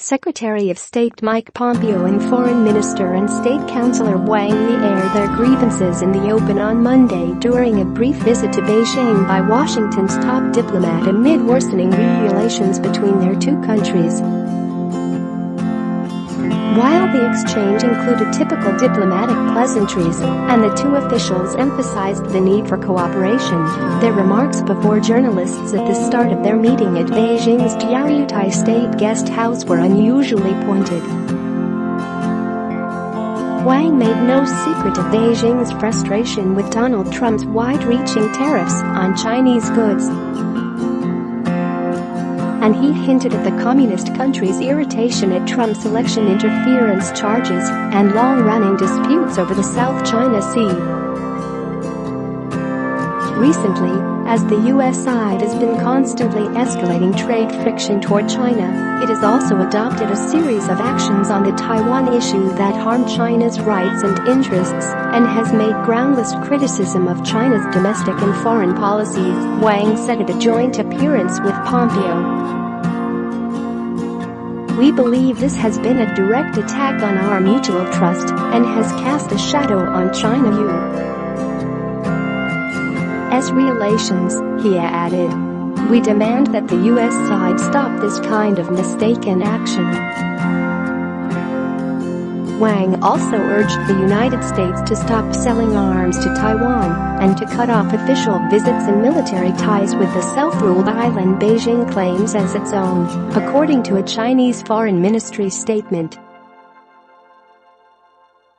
Secretary of State Mike Pompeo and Foreign Minister and State Councilor Wang Yi aired their grievances in the open on Monday during a brief visit to Beijing by Washington's top diplomat amid worsening relations between their two countries. While the exchange included typical diplomatic pleasantries, and the two officials emphasized the need for cooperation, their remarks before journalists at the start of their meeting at Beijing's Diaoyutai State Guest House were unusually pointed. Wang made no secret of Beijing's frustration with Donald Trump's wide-reaching tariffs on Chinese goods, and he hinted at the communist country's irritation at Trump's election interference charges and long-running disputes over the South China Sea. Recently, as the U.S. side has been constantly escalating trade friction toward China, it has also adopted a series of actions on the Taiwan issue that harm China's rights and interests and has made groundless criticism of China's domestic and foreign policies, Wang said at a joint appearance with Pompeo. "We believe this has been a direct attack on our mutual trust and has cast a shadow on China-U.S. relations," he added. "We demand that the U.S. side stop this kind of mistaken action." Wang also urged the United States to stop selling arms to Taiwan and to cut off official visits and military ties with the self-ruled island Beijing claims as its own, according to a Chinese Foreign Ministry statement.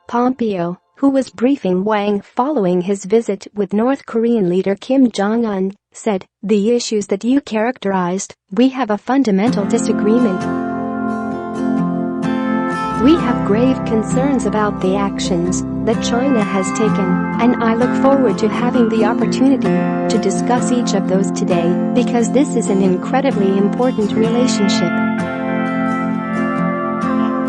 Pompeo, who was briefing Wang following his visit with North Korean leader Kim Jong-un, said, "The issues that you characterized, we have a fundamental disagreement. We have grave concerns about the actions that China has taken, and I look forward to having the opportunity to discuss each of those today because this is an incredibly important relationship."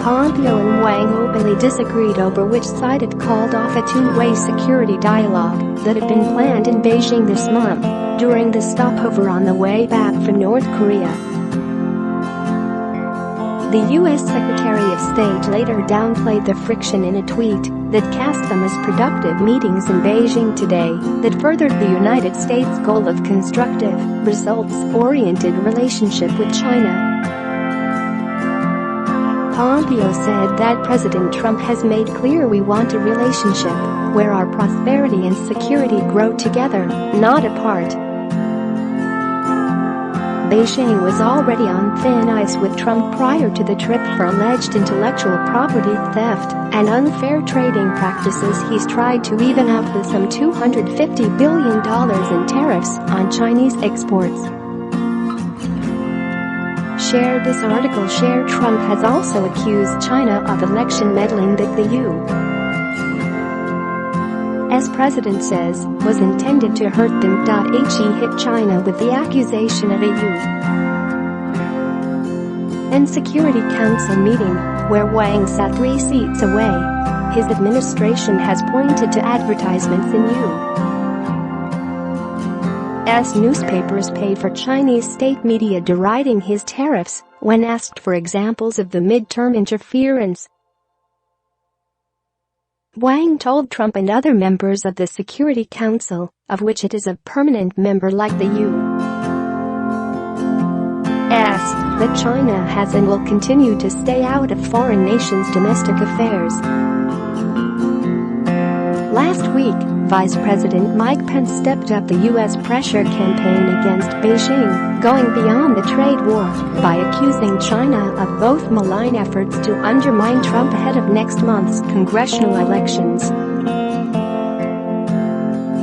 Pompeo and Wang openly disagreed over which side had called off a two-way security dialogue that had been planned in Beijing this month during the stopover on the way back from North Korea. The U.S. Secretary of State later downplayed the friction in a tweet that cast them as productive meetings in Beijing today that furthered the United States' goal of constructive, results-oriented relationship with China. Pompeo said that President Trump has made clear we want a relationship where our prosperity and security grow together, not apart. Beijing was already on thin ice with Trump prior to the trip for alleged intellectual property theft and unfair trading practices he's tried to even out with some $250 billion in tariffs on Chinese exports. Share this article. Share Trump has also accused China of election meddling that the U.S. president says was intended to hurt them. He hit China with the accusation at a UN Security Council meeting where Wang sat 3 seats away. His administration has pointed to advertisements in U.S. newspapers paid for Chinese state media deriding his tariffs when asked for examples of the midterm interference. Wang told Trump and other members of the Security Council, of which it is a permanent member like the U.S., that China has and will continue to stay out of foreign nations' domestic affairs. Last week, Vice President Mike Pence stepped up the U.S. pressure campaign against Beijing, going beyond the trade war by accusing China of both malign efforts to undermine Trump ahead of next month's congressional elections.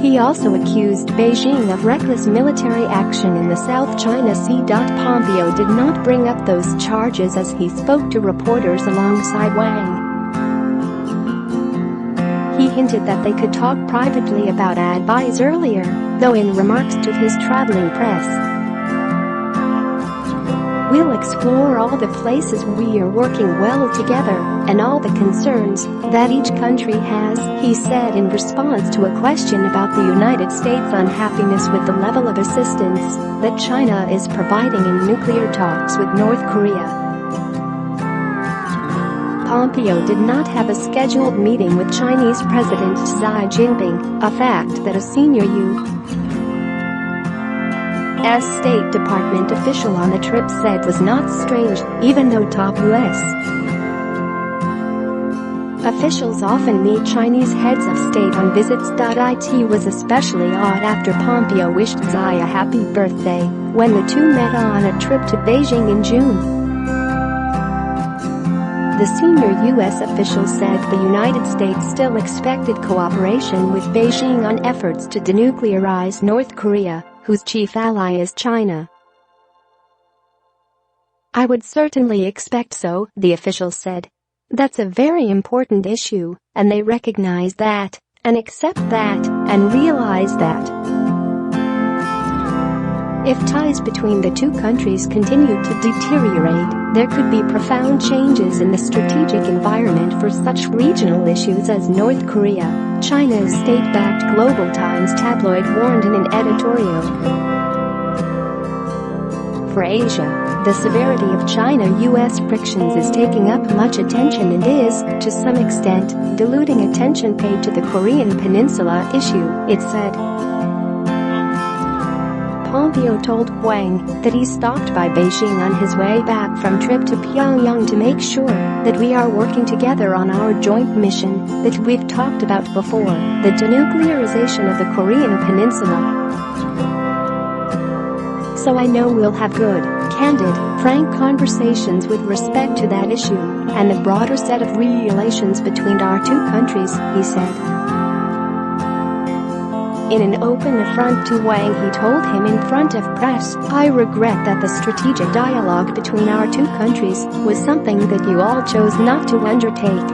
He also accused Beijing of reckless military action in the South China Sea. Pompeo did not bring up those charges as he spoke to reporters alongside Wang. He hinted that they could talk privately about advice earlier, though in remarks to his traveling press. "We'll explore all the places we are working well together and all the concerns that each country has," he said in response to a question about the United States' unhappiness with the level of assistance that China is providing in nuclear talks with North Korea. Pompeo did not have a scheduled meeting with Chinese President Xi Jinping, a fact that a senior U.S. State Department official on the trip said was not strange, even though top U.S. officials often meet Chinese heads of state on visits. It was especially odd after Pompeo wished Xi a happy birthday when the two met on a trip to Beijing in June. The senior U.S. official said the United States still expected cooperation with Beijing on efforts to denuclearize North Korea, whose chief ally is China. "I would certainly expect so," the official said. "That's a very important issue, and they recognize that, and accept that, and realize that. If ties between the two countries continue to deteriorate, there could be profound changes in the strategic environment for such regional issues as North Korea," China's state-backed Global Times tabloid warned in an editorial. For Asia, the severity of China-US frictions is taking up much attention and is, to some extent, diluting attention paid to the Korean Peninsula issue, it said. Pompeo told Huang that he stopped by Beijing on his way back from trip to Pyongyang to make sure that we are working together on our joint mission that we've talked about before, the denuclearization of the Korean Peninsula. "So I know we'll have good, candid, frank conversations with respect to that issue and the broader set of relations between our two countries," he said. In an open affront to Wang, he told him in front of press, "I regret that the strategic dialogue between our two countries was something that you all chose not to undertake.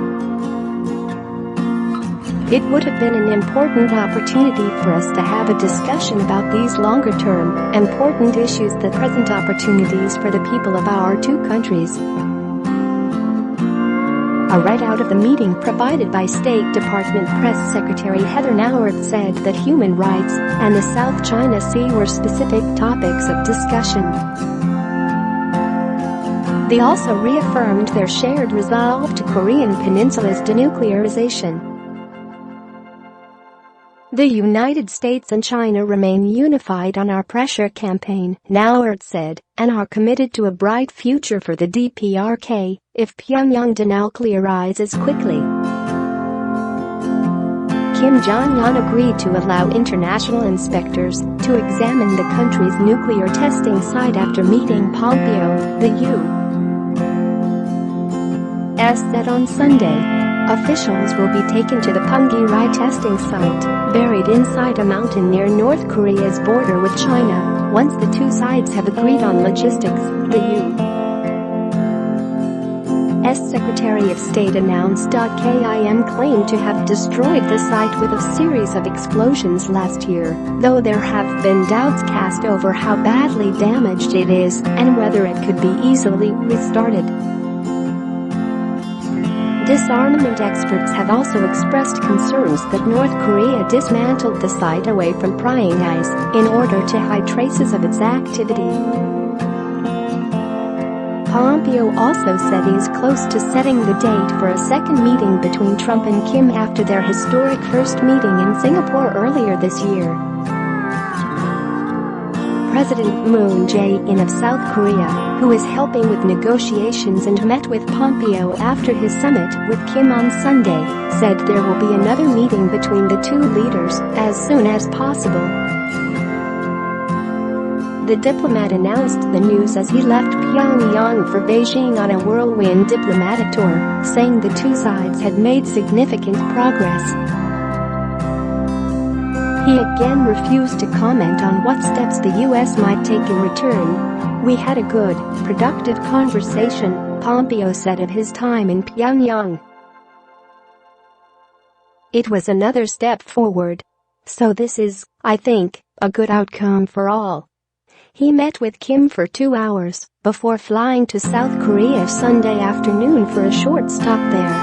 It would have been an important opportunity for us to have a discussion about these longer-term, important issues, the present opportunities for the people of our two countries." A readout of the meeting provided by State Department Press Secretary Heather Nauert said that human rights and the South China Sea were specific topics of discussion. They also reaffirmed their shared resolve to Korean Peninsula's denuclearization. "The United States and China remain unified on our pressure campaign," Nauert said, "and are committed to a bright future for the DPRK if Pyongyang denuclearizes quickly." Kim Jong-un agreed to allow international inspectors to examine the country's nuclear testing site after meeting Pompeo, the U.S. said on Sunday. Officials will be taken to the Punggye-ri testing site, buried inside a mountain near North Korea's border with China, once the two sides have agreed on logistics, the U.S. Secretary of State announced. Kim claimed to have destroyed the site with a series of explosions last year, though there have been doubts cast over how badly damaged it is and whether it could be easily restarted. Disarmament experts have also expressed concerns that North Korea dismantled the site away from prying eyes in order to hide traces of its activity. Pompeo also said he is close to setting the date for a second meeting between Trump and Kim after their historic first meeting in Singapore earlier this year. President Moon Jae-in of South Korea, who is helping with negotiations and met with Pompeo after his summit with Kim on Sunday, said there will be another meeting between the two leaders as soon as possible. The diplomat announced the news as he left Pyongyang for Beijing on a whirlwind diplomatic tour, saying the two sides had made significant progress. He again refused to comment on what steps the U.S. might take in return. "We had a good, productive conversation," Pompeo said of his time in Pyongyang. "It was another step forward. So this is, I think, a good outcome for all." He met with Kim for 2 hours before flying to South Korea Sunday afternoon for a short stop there.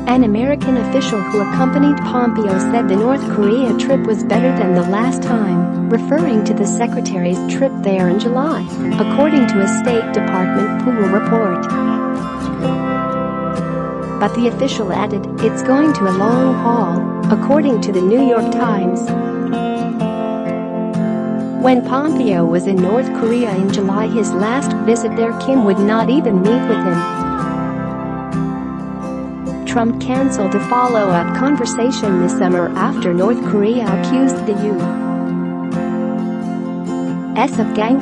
An American official who accompanied Pompeo said the North Korea trip was better than the last time, referring to the secretary's trip there in July, according to a State Department pool report. but the official added, "It's going to a long haul," according to the New York Times. When Pompeo was in North Korea in July, his last visit there, Kim would not even meet with him. Trump canceled a follow-up conversation this summer after North Korea accused the U.S. of gang